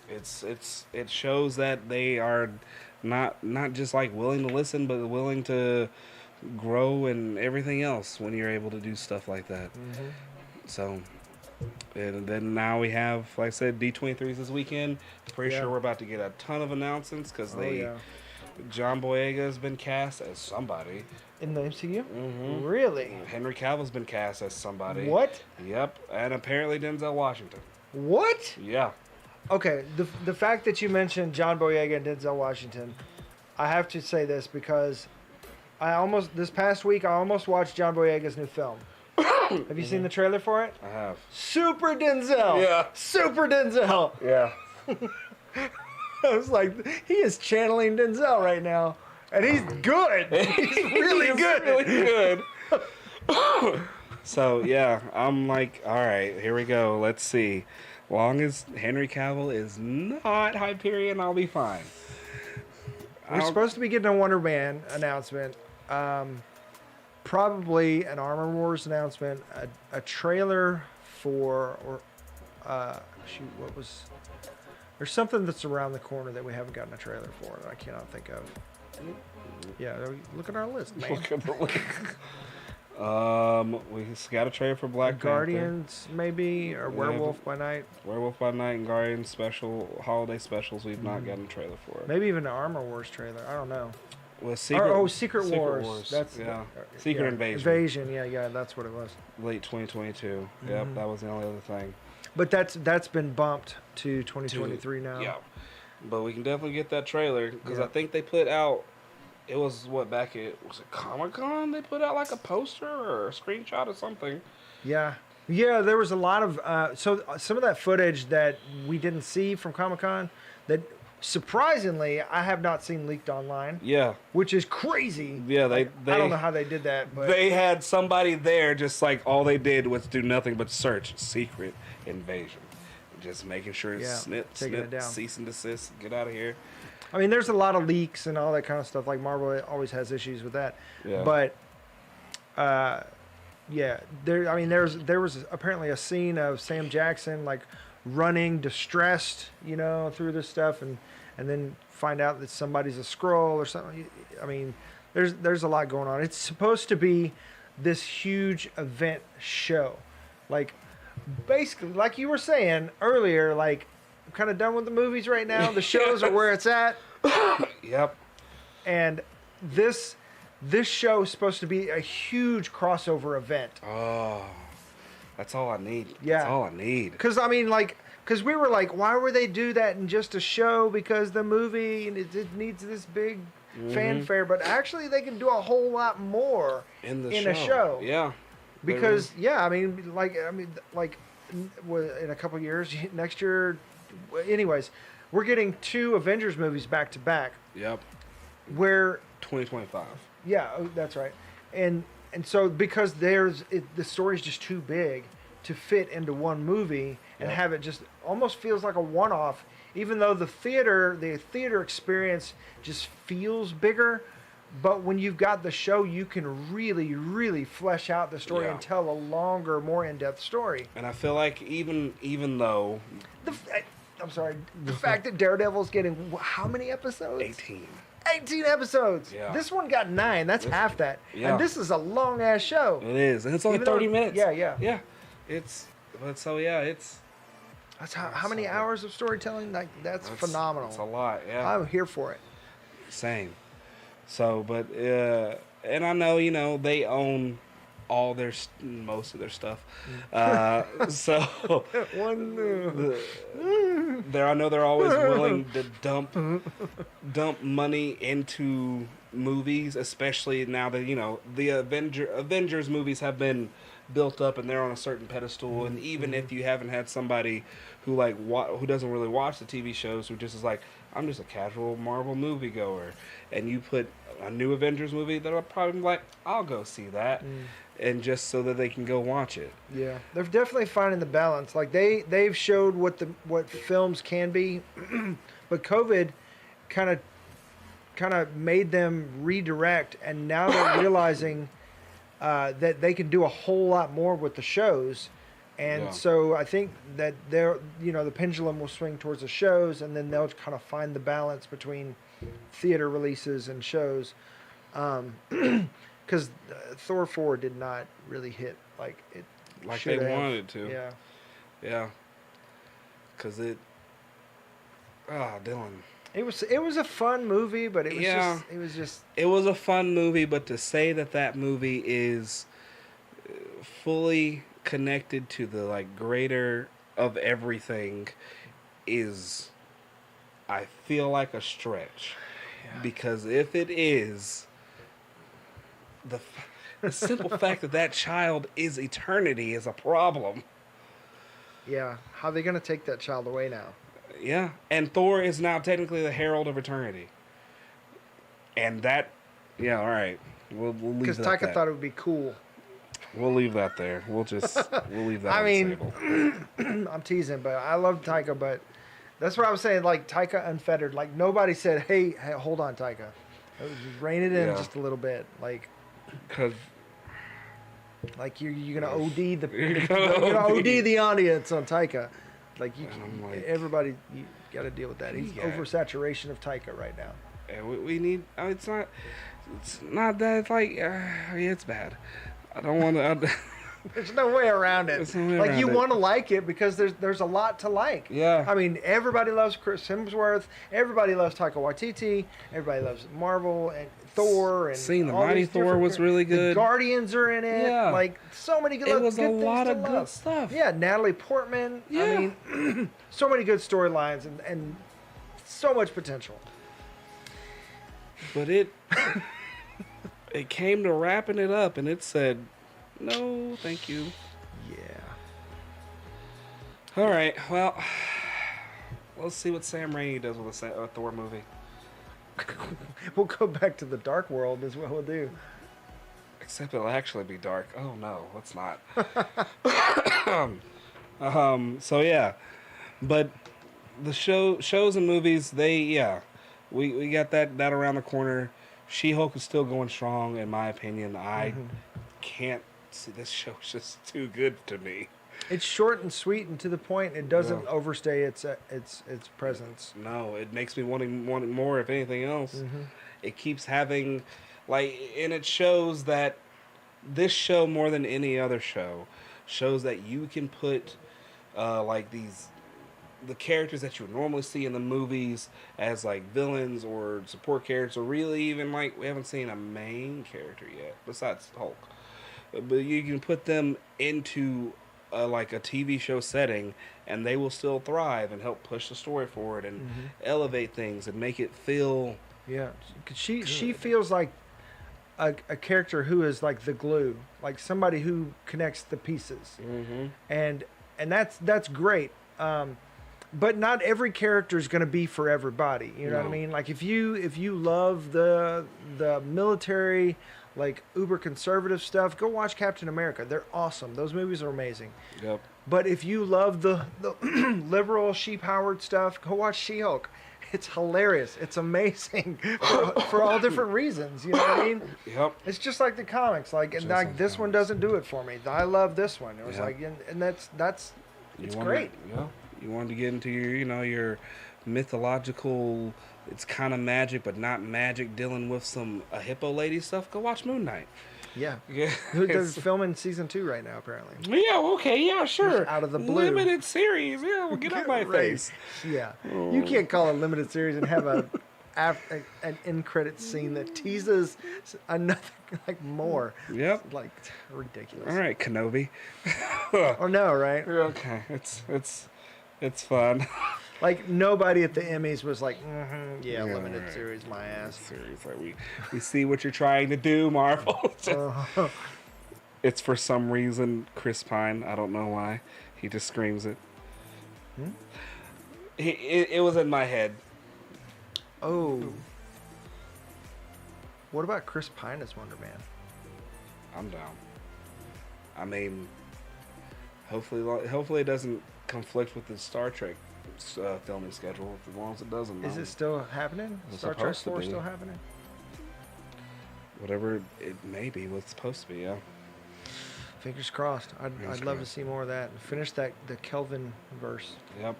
It shows that they are not just like willing to listen, but willing to grow and everything else when you're able to do stuff like that. Mm-hmm. So, and then now we have, like I said, D23's this weekend. Pretty Yeah. sure we're about to get a ton of announcements because Oh yeah. John Boyega has been cast as somebody. In the MCU? Mm-hmm. Really? Henry Cavill's been cast as somebody. What? Yep, and apparently Denzel Washington. What? Yeah. Okay, the fact that you mentioned John Boyega and Denzel Washington, I have to say this because this past week I almost watched John Boyega's new film. Have you seen the trailer for it? I have. Super Denzel. Yeah. Super Denzel. Yeah. I was like, he is channeling Denzel right now, and he's good. He's really good. Really good. So yeah, I'm like, all right, here we go. Let's see. Long as Henry Cavill is not Hyperion, I'll be fine. We're supposed to be getting a Wonder Man announcement. Probably an Armor Wars announcement. A trailer for, there's something that's around the corner that we haven't gotten a trailer for that I cannot think of. Yeah, look at our list, man. Look at the list. We got a trailer for Black Panther. Guardians, maybe, or Werewolf by Night. Werewolf by Night and Guardians special holiday specials. We've not gotten a trailer for it. Maybe even an Armor Wars trailer. I don't know. Well, Secret Wars. That's Secret Invasion. Invasion. Yeah, that's what it was. Late 2022. Yep, that was the only other thing. But that's been bumped to 2023 now. Yeah, but we can definitely get that trailer because Yeah. I think they put out. It was was it Comic-Con? They put out like a poster or a screenshot or something. Yeah, there was a lot of so some of that footage that we didn't see from Comic-Con that surprisingly I have not seen leaked online. Yeah, Which is crazy. yeah. I don't know how they did that, but They had somebody there, just like all they did was do nothing but search Secret Invasion, just making sure it's taking it down. cease and desist, get out of here. I mean, there's a lot of leaks and all that kind of stuff. Like Marvel always has issues with that. Yeah. But there was apparently a scene of Sam Jackson like running distressed, through this stuff, and then find out that somebody's a Skrull or something. I mean, there's a lot going on. It's supposed to be this huge event show, like basically, like you were saying earlier, like I'm kind of done with the movies right now. The shows are where it's at. Yep. And this show is supposed to be a huge crossover event. Oh, that's all I need. Yeah. That's all I need. Because we were like, why would they do that in just a show? Because the movie it needs this big fanfare, but actually they can do a whole lot more In a show. Yeah. Because in a couple years, next year, anyways, we're getting 2 Avengers movies back to back. Yep. Where 2025. Yeah, that's right. And so because the story's just too big to fit into one movie and have it just almost feels like a one-off, even though the theater experience just feels bigger. But when you've got the show, you can really, really flesh out the story and tell a longer, more in-depth story. And I feel like even though the fact that Daredevil's getting how many episodes? 18 episodes. Yeah. This one got 9. That's half that. Yeah. And this is a long ass show. it is, and it's only Even though- 30 minutes. Yeah. It's That's how many hours of storytelling? Like that's phenomenal. It's a lot. Yeah. I'm here for it. Same. So, but and I know they own all most of their stuff. So I know they're always willing to dump money into movies, especially now that the Avengers movies have been built up and they're on a certain pedestal. And even if you haven't had somebody who who doesn't really watch the TV shows, who just is like, I'm just a casual Marvel moviegoer, and you put a new Avengers movie, they'll probably be like, I'll go see that. And just so that they can go watch it. Yeah, they're definitely finding the balance. Like they've showed what films can be, but COVID kind of kind of made them redirect, and now they're realizing that they can do a whole lot more with the shows. And Yeah. so I think that the pendulum will swing towards the shows, and then they'll kind of find the balance between theater releases and shows. Because Thor 4 did not really hit like it Like should they have. wanted it to. Yeah. Yeah. Because it... Ah, Dylan. It was a fun movie, but it was just It was a fun movie, but to say that movie is fully connected to the like greater of everything is, I feel like, a stretch. Yeah. Because if it is, the simple fact that child is eternity is a problem. Yeah. How are they gonna take that child away now? Yeah, and Thor is now technically the herald of eternity. And that, yeah, all right, we'll leave Because that. Taika thought it would be cool. We'll leave that there. We'll leave that. I on mean, the table. I'm teasing, but I love Taika. But that's what I was saying. Like Taika unfettered. Like nobody said, "Hey, hold on, Taika, just rein it in just a little bit." Like, Because you're gonna OD You're gonna OD the audience on Taika. Like I'm like- everybody, you got to deal with that. He's Yeah. oversaturation of Taika right now. we need. It's not that. It's like, it's bad. I don't want to. There's no way around it. There's no way Like around you it. want to like it because there's a lot to like. Yeah. I mean, everybody loves Chris Hemsworth. Everybody loves Taika Waititi. Everybody loves Marvel and Thor and Seeing the all Mighty these Thor different was really The good. Guardians are in it. Yeah. Like so many good. It was good a things lot to of good love. stuff. Yeah, Natalie Portman. Yeah. I mean, so many good storylines and so much potential. But it came to wrapping it up, and it said, "No, thank you." Yeah. All right, well, let's see what Sam Raimi does with a Thor movie. We'll go back to the dark world is what we'll do. Except it'll actually be dark. Oh no, let's not. So yeah, but the shows and movies, we got that around the corner. She-Hulk is still going strong, in my opinion. I can't see this show's just too good to me. It's short and sweet and to the point. It doesn't overstay its presence. No, it makes me want more. If anything else, it keeps having, and it shows that this show more than any other show shows that you can put the characters that you would normally see in the movies as like villains or support characters, or really even we haven't seen a main character yet besides Hulk, but you can put them into a TV show setting, and they will still thrive and help push the story forward and elevate things and make it feel. Yeah, 'cause she feels like a character who is like the glue, like somebody who connects the pieces, and that's great. But not every character is going to be for everybody. You know what I mean? Like if you love the military, like uber conservative stuff, go watch Captain America. They're awesome. Those movies are amazing. Yep. But if you love the liberal sheep-powered stuff, go watch She-Hulk. It's hilarious. It's amazing for all different reasons. You know what I mean? Yep. It's just like the comics. This one doesn't do it for me. I love this one. It was and that's it's great. Yeah. You wanted to get into your mythological, it's kind of magic but not magic, dealing with a hippo lady stuff. Go watch Moon Knight. Yeah. Yeah. They're filming season 2 right now, apparently. Yeah, okay, yeah, sure. Just out of the blue. Limited series. Yeah, well, get out my face. Yeah. You can't call it a limited series and have an end credit scene that teases another more. Yep. Like ridiculous. All right, Kenobi. Or no, right? Okay, it's fun. Like nobody at the Emmys was like, limited right. series, my ass. Series, we see what you're trying to do, Marvel. It's for some reason Chris Pine. I don't know why. He just screams it. It was in my head. Oh. What about Chris Pine as Wonder Man? I'm down. I mean, hopefully it doesn't conflict with the Star Trek filming schedule, as long as it doesn't. Is it still happening? It's Star Trek supposed to 4 be. still happening? Whatever it may be, what's supposed to be, yeah. Fingers crossed. Fingers I'd love to crossed. see more of that. Finish the Kelvin verse. Yep.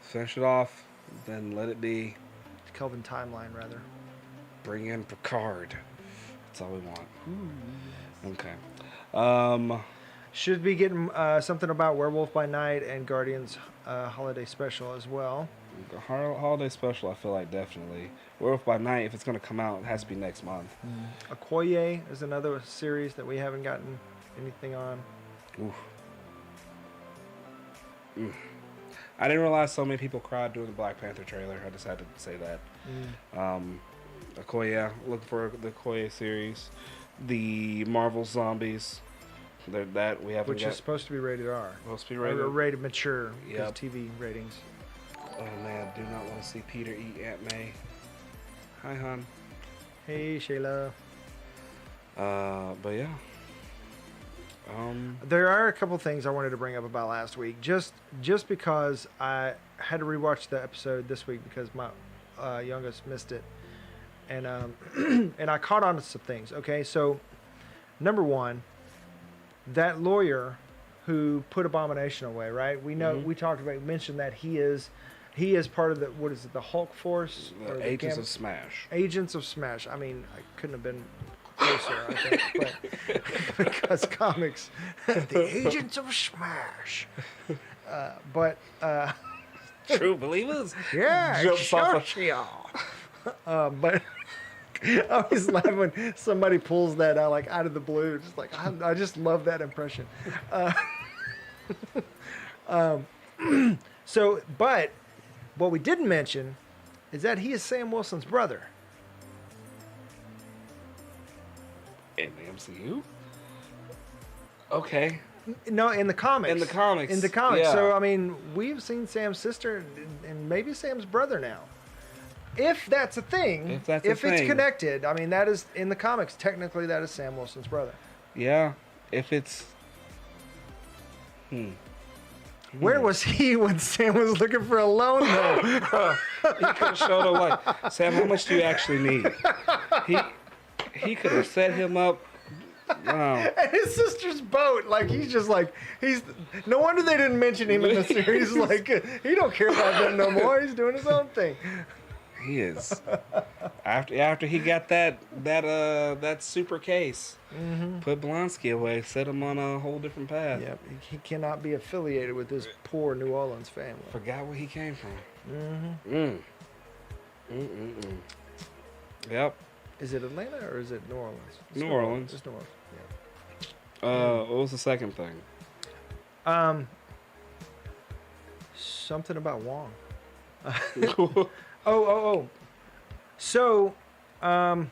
Finish it off, then let it be. Kelvin timeline, rather. Bring in Picard. That's all we want. Ooh. Okay. Should be getting something about Werewolf by Night and Guardians holiday special as well. The holiday special, I feel like definitely. Werewolf by Night, if it's going to come out, it has to be next month. Okoye is another series that we haven't gotten anything on. Oof. I didn't realize so many people cried during the Black Panther trailer. I just had to say that. Okoye, look for the Okoye series. The Marvel Zombies. That we haven't Which is supposed to be rated R. supposed to be Or rated. rated mature because Yep. TV ratings. Oh man, do not want to see Peter eat Aunt May. Hi, hon. Hey, Shayla. But yeah. There are a couple things I wanted to bring up about last week, just because I had to rewatch the episode this week because my youngest missed it, and and I caught on to some things. Okay, so number one, that lawyer who put Abomination away, right? We know we mentioned that he is part of the what is it, the Hulk Force or the Agents of Smash. Agents of Smash. I mean, I couldn't have been closer, I think, but because comics, the Agents of Smash. True believers. Yeah, Jumps off sure, but I always laugh when somebody pulls that out, like out of the blue. Just like I just love that impression. So, but what we didn't mention is that he is Sam Wilson's brother. In the MCU? Okay. No, in the comics. In the comics. In the comics. Yeah. So, I mean, we've seen Sam's sister and maybe Sam's brother now. If that's a thing. If that's a it's thing. connected, I mean, that is, in the comics, technically that is Sam Wilson's brother. Yeah. If it's... Where was he when Sam was looking for a loan, though? He could have showed up like, Sam, how much do you actually need? He could have set him up. Wow. And his sister's boat, like, he's no wonder they didn't mention him in the series. Like, he don't care about them no more. He's doing his own thing. He is. After he got that super case, put Blonsky away, set him on a whole different path. Yep, he cannot be affiliated with this poor New Orleans family. Forgot where he came from. Yep. Is it Atlanta or is it New Orleans? It's New Orleans. It's New Orleans. Yeah. What was the second thing? Something about Wong. Oh. So, when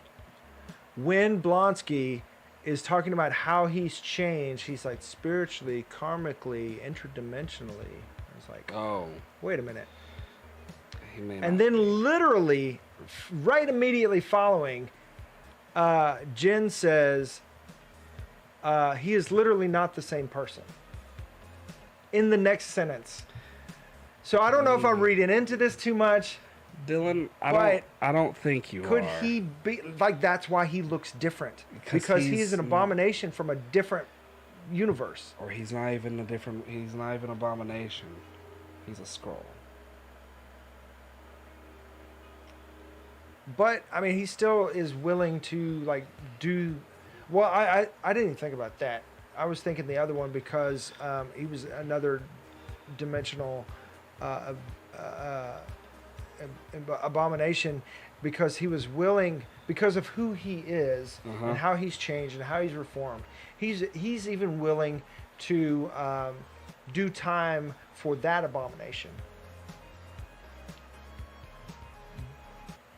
Blonsky is talking about how he's changed, he's like spiritually, karmically, interdimensionally. It's like, Oh, wait a minute. he may And not. then literally, right immediately following, Jen says, he is literally not the same person. In the next sentence. So I don't know if I'm reading into this too much. Dylan, But I don't think you Could are. he be, like, that's why he looks different. Because Because he's he's an abomination from a different universe. Or he's not even abomination. He's a scroll. But, I mean, he still is willing to, like, do... Well, I didn't even think about that. I was thinking the other one because he was another dimensional abomination because he was willing, because of who he is and how he's changed and how he's reformed. He's even willing to do time for that abomination.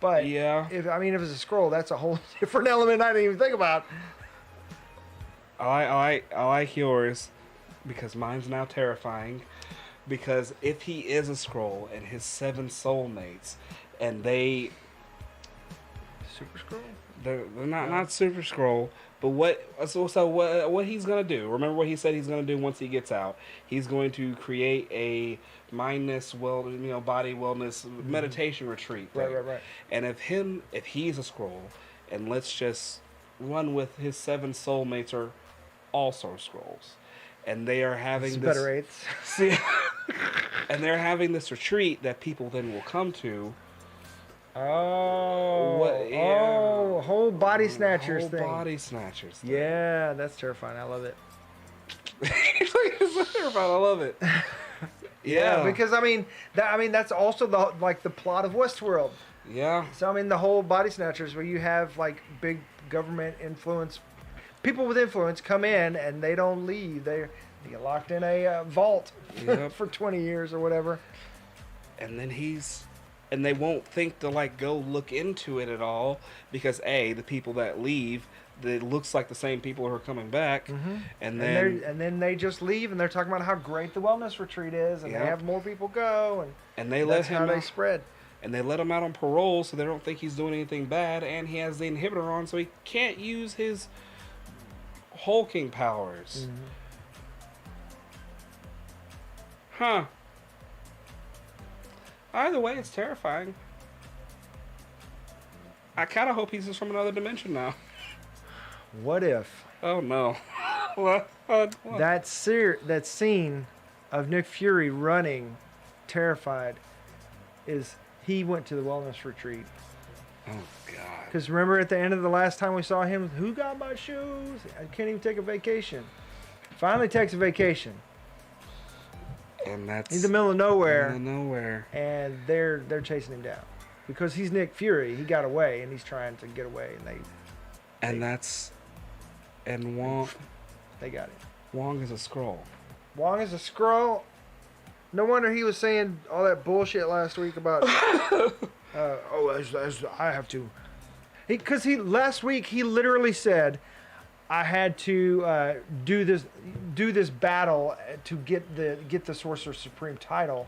But Yeah. if it's a scroll, that's a whole different element I didn't even think about. I like yours because mine's now terrifying. Because if he is a scroll and his 7 soulmates, and Super scroll? they're not super scroll, But what he's gonna do? Remember what he said he's gonna do once he gets out? He's going to create a mindness, body wellness meditation retreat. Right. And if he's a scroll, and let's just run with his 7 soulmates are also scrolls, and they are having this better eights. See, and they're having this retreat that people then will come to. Whole body snatchers thing. Body snatchers thing. Yeah, that's terrifying. I love it. It's terrifying. I love it. Yeah, because that's also the plot of Westworld. Yeah. So the whole body snatchers, where you have like big government influence, people with influence come in and they don't leave. They get locked in a vault for 20 years or whatever. And then and they won't think to like go look into it at all, because the people that leave, it looks like the same people who are coming back, and then they just leave, and they're talking about how great the wellness retreat is, and they have more people go, and they let him how they spread. And they let him out on parole, so they don't think he's doing anything bad, and he has the inhibitor on, so he can't use his hulking powers. Huh. Either way, it's terrifying. I kind of hope he's just from another dimension now. What if? Oh no! What? That scene of Nick Fury running, terrified, is he went to the wellness retreat. Oh God! Because remember, at the end of the last time we saw him, who got my shoes? I can't even take a vacation. Finally takes a vacation. And that's he's in the middle of nowhere. And they're chasing him down because he's Nick Fury. He got away, and he's trying to get away, and Wong. They got him. Wong is a Skrull. Wong is a Skrull. No wonder he was saying all that bullshit last week about. I have to. Because last week he literally said, I had to do this battle to get the Sorcerer Supreme title,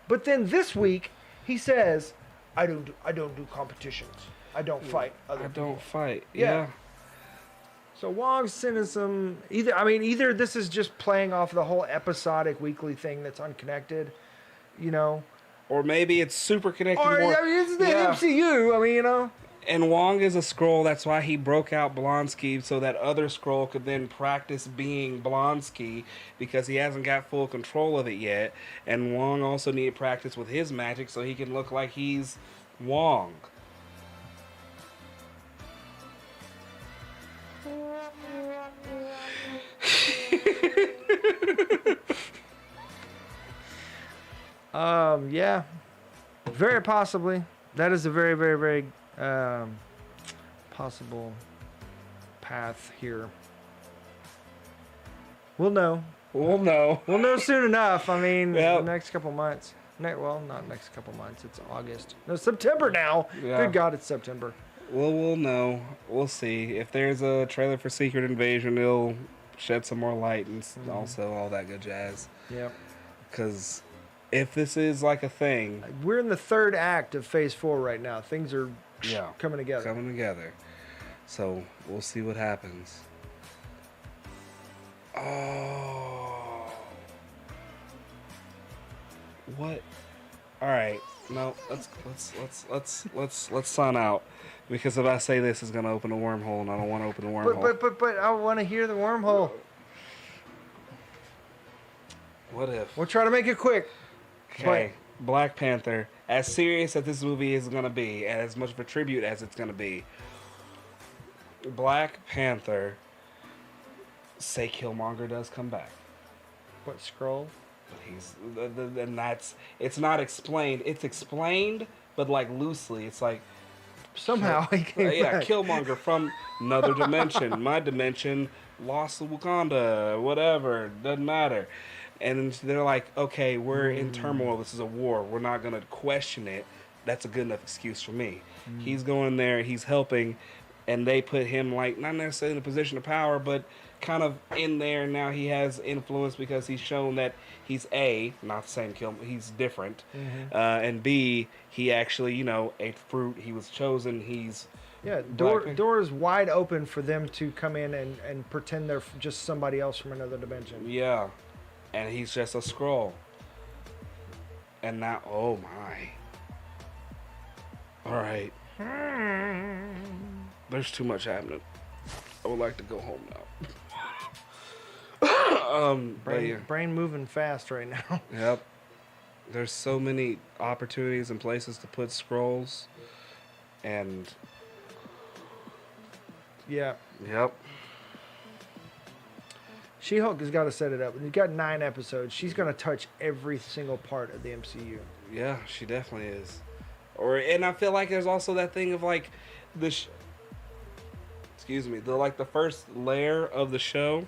but then this week he says, I don't do competitions. I don't fight other people. I don't fight. Yeah. So Wong's sending some either this is just playing off the whole episodic weekly thing that's unconnected, or maybe it's super connected. Or it's the MCU. And Wong is a Skrull, that's why he broke out Blonsky, so that other Skrull could then practice being Blonsky, because he hasn't got full control of it yet. And Wong also needed practice with his magic so he can look like he's Wong. Yeah. Very possibly. That is a very, very, very possible path here. We'll know. We'll know soon enough. The Yep. next couple months. Not next couple months. It's August. No, September now. Yeah. Good God, it's September. We'll know. We'll see. If there's a trailer for Secret Invasion, it'll shed some more light and also all that good jazz. Yep. Because if this is like a thing... We're in the 3rd act of Phase 4 right now. Things are coming together. So we'll see what happens. Oh. What? All right. No, let's sign out, because if I say this, it's gonna open a wormhole, and I don't want to open a wormhole. But I want to hear the wormhole. What if? We'll try to make it quick. Okay, Black Panther. As serious as this movie is gonna be, and as much of a tribute as it's gonna be, Black Panther. Say Killmonger does come back. What, Skrull? And it's not explained. It's explained, but like loosely. It's like somehow he came back. Killmonger from another dimension. My dimension, lost to Wakanda, whatever, doesn't matter. And they're like, okay, we're in turmoil. This is a war. We're not gonna question it. That's a good enough excuse for me. He's going there. He's helping, and they put him like not necessarily in a position of power, but kind of in there. Now he has influence because he's shown that he's not the same he's different, and B, he actually ate fruit. He was chosen. He's Yeah, Black door is wide open for them to come in and pretend they're just somebody else from another dimension. Yeah, and he's just a scroll. And now, oh my. All right. There's too much happening. I would like to go home now. But yeah. Brain moving fast right now. Yep. There's so many opportunities and places to put scrolls. And Yeah. yep. She-Hulk has got to set it up. You've got 9 episodes. She's going to touch every single part of the MCU. Yeah, she definitely is. And I feel like there's also that thing of like excuse me, the first layer of the show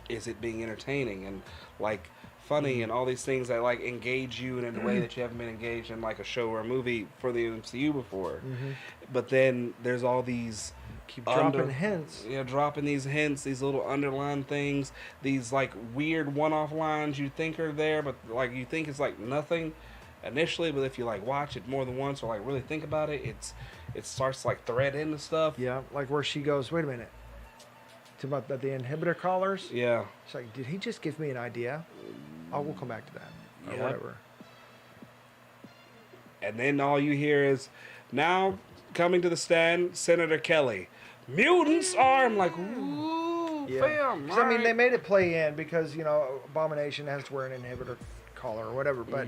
is it being entertaining and like funny and all these things that like engage you in a way that you haven't been engaged in like a show or a movie for the MCU before. But then there's all these Keep dropping hints. Yeah, dropping these hints, these little underlined things, these like weird one-off lines you think are there, but like you think it's like nothing initially, but if you like watch it more than once or like really think about it, it starts to like thread into stuff. Yeah, like where she goes, wait a minute. To about the inhibitor collars. Yeah. She's like, did he just give me an idea? Oh, we'll come back to that. Or Yep. whatever. And then all you hear is, now coming to the stand, Senator Kelly. Mutants are, I'm like, ooh, Yeah. fam. 'Cause, I mean, they made it play in because, Abomination has to wear an inhibitor collar or whatever, but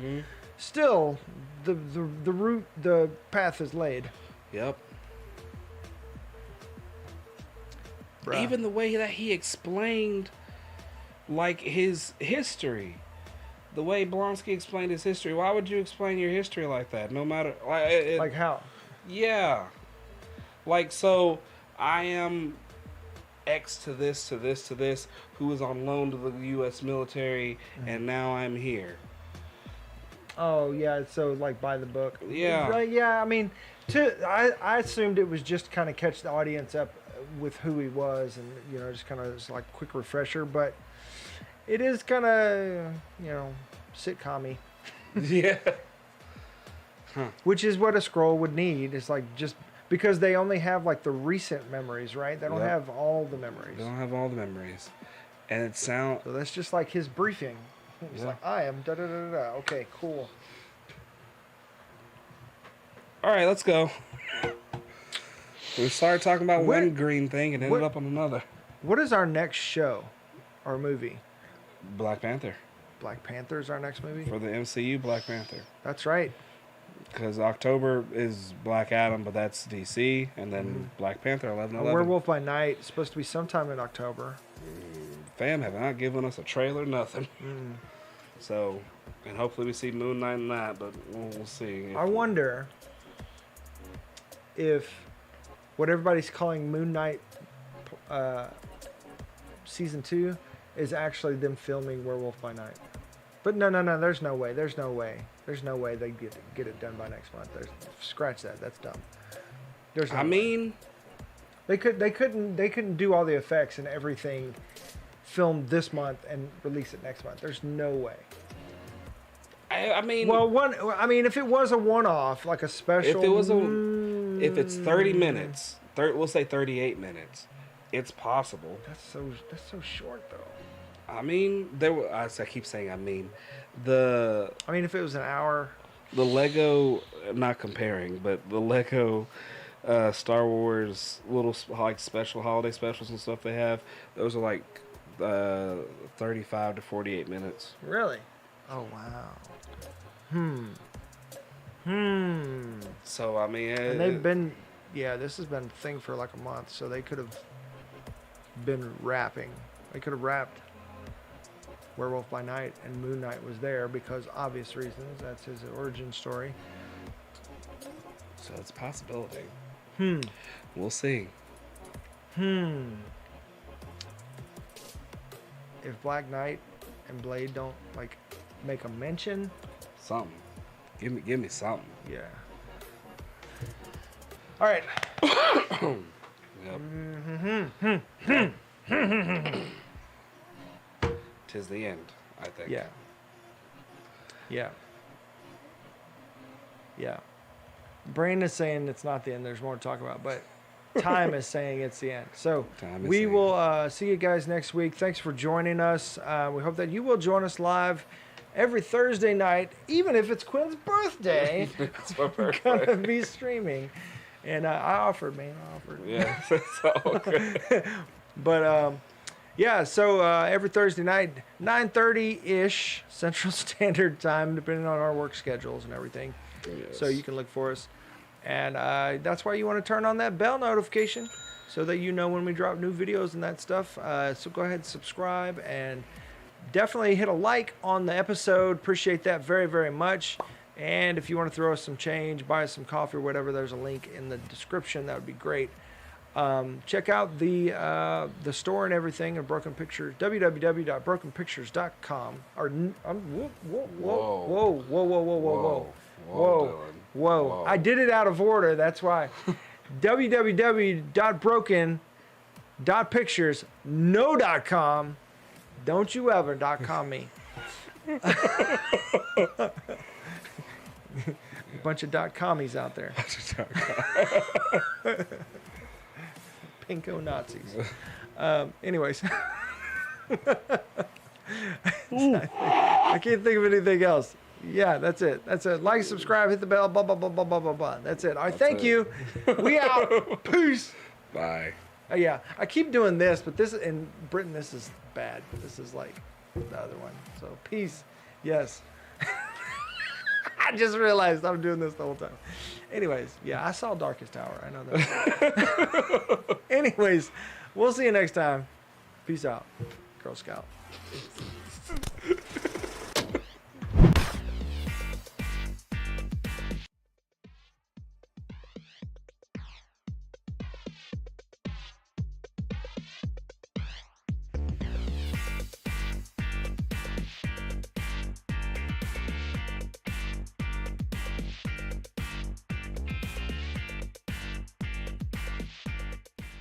still, the path is laid. Yep. Bruh. Even the way that he explained, like, his history. The way Blonsky explained his history. Why would you explain your history like that? No matter... Like how? Yeah. Like, so, I am X to this, to this, to this, who was on loan to the U.S. military, and now I'm here. Oh, yeah, so like by the book. Yeah. Right, yeah, I mean, I assumed it was just to kind of catch the audience up with who he was and, just kind of just like quick refresher, but it is kind of, sitcom-y. Yeah. Which is what a scroll would need. It's like just because they only have like the recent memories, right? They don't Yep. have all the memories. They don't have all the memories. And it sounds... So that's just like his briefing. It's Yeah. like, I am da-da-da-da. Okay, cool. All right, let's go. We started talking about What- one green thing and ended what- up on another. What is our next show or movie? Black Panther. Black Panther is our next movie? For the MCU, Black Panther. That's right. Because October is Black Adam, but that's DC. And then Black Panther, 11/11. Werewolf by Night is supposed to be sometime in October. Fam have not given us a trailer, nothing. So, and hopefully we see Moon Knight in that, but we'll see. I wonder if what everybody's calling Moon Knight season 2 is actually them filming Werewolf by Night. But no, there's no way. There's no way they get it done by next month. Scratch that. That's dumb. There's no I way. mean, They couldn't do all the effects and everything filmed this month and release it next month. There's no way. I mean, Well, if it was a one-off, like a special, if it's 30 minutes, we'll say 38 minutes, it's possible. that's so short though. I mean, I keep saying If it was an hour, the Lego, not comparing, but the Lego Star Wars little like special holiday specials and stuff they have, those are like 35 to 48 minutes. really? Oh wow. So I mean, And they've been, this has been a thing for like a month, so they could have been wrapping. They could have wrapped Werewolf by Night, and Moon Knight was there because obvious reasons. That's his origin story. so it's a possibility. We'll see. If Black Knight and Blade don't like make a mention, Something. Give me something. yeah. All right. Yep. Tis the end, I think. Yeah. Brain is saying it's not the end. There's more to talk about, but time is saying it's the end. So Time is we saying will see you guys next week. Thanks for joining us. We hope that you will join us live every Thursday night, even if it's Quinn's birthday. It's my We're birthday. gonna be streaming, and I offered, man. I offered. Yeah, it's all good. But yeah, so every Thursday night, 9:30-ish Central Standard Time, depending on our work schedules and everything. Yes. So you can look for us. And that's why you want to turn on that bell notification so that you know when we drop new videos and that stuff. So go ahead and subscribe and definitely hit a like on the episode. Appreciate that very, very much. And if you want to throw us some change, buy us some coffee or whatever, there's a link in the description. That would be great. Check out the store and everything at Broken Pictures, www.brokenpictures.com. Or whoa, whoa, whoa, whoa, whoa, whoa, whoa, whoa, whoa, whoa. I did it out of order. That's why. www.broken.pictures.com. Don't you ever .com me. Bunch of .commies out there. Pinko Nazis. Anyways. I can't think of anything else. Yeah, that's it. That's it. Like, subscribe, hit the bell, blah, blah, blah, blah, blah, blah, blah. That's it. All right, thank you. We out. Peace. Bye. Yeah, I keep doing this, but this, in Britain, this is bad. This is like the other one. So, peace. Yes. I just realized I'm doing this the whole time. Anyways, yeah, I saw Darkest Tower. I know that. Anyways, we'll see you next time. Peace out, Girl Scout.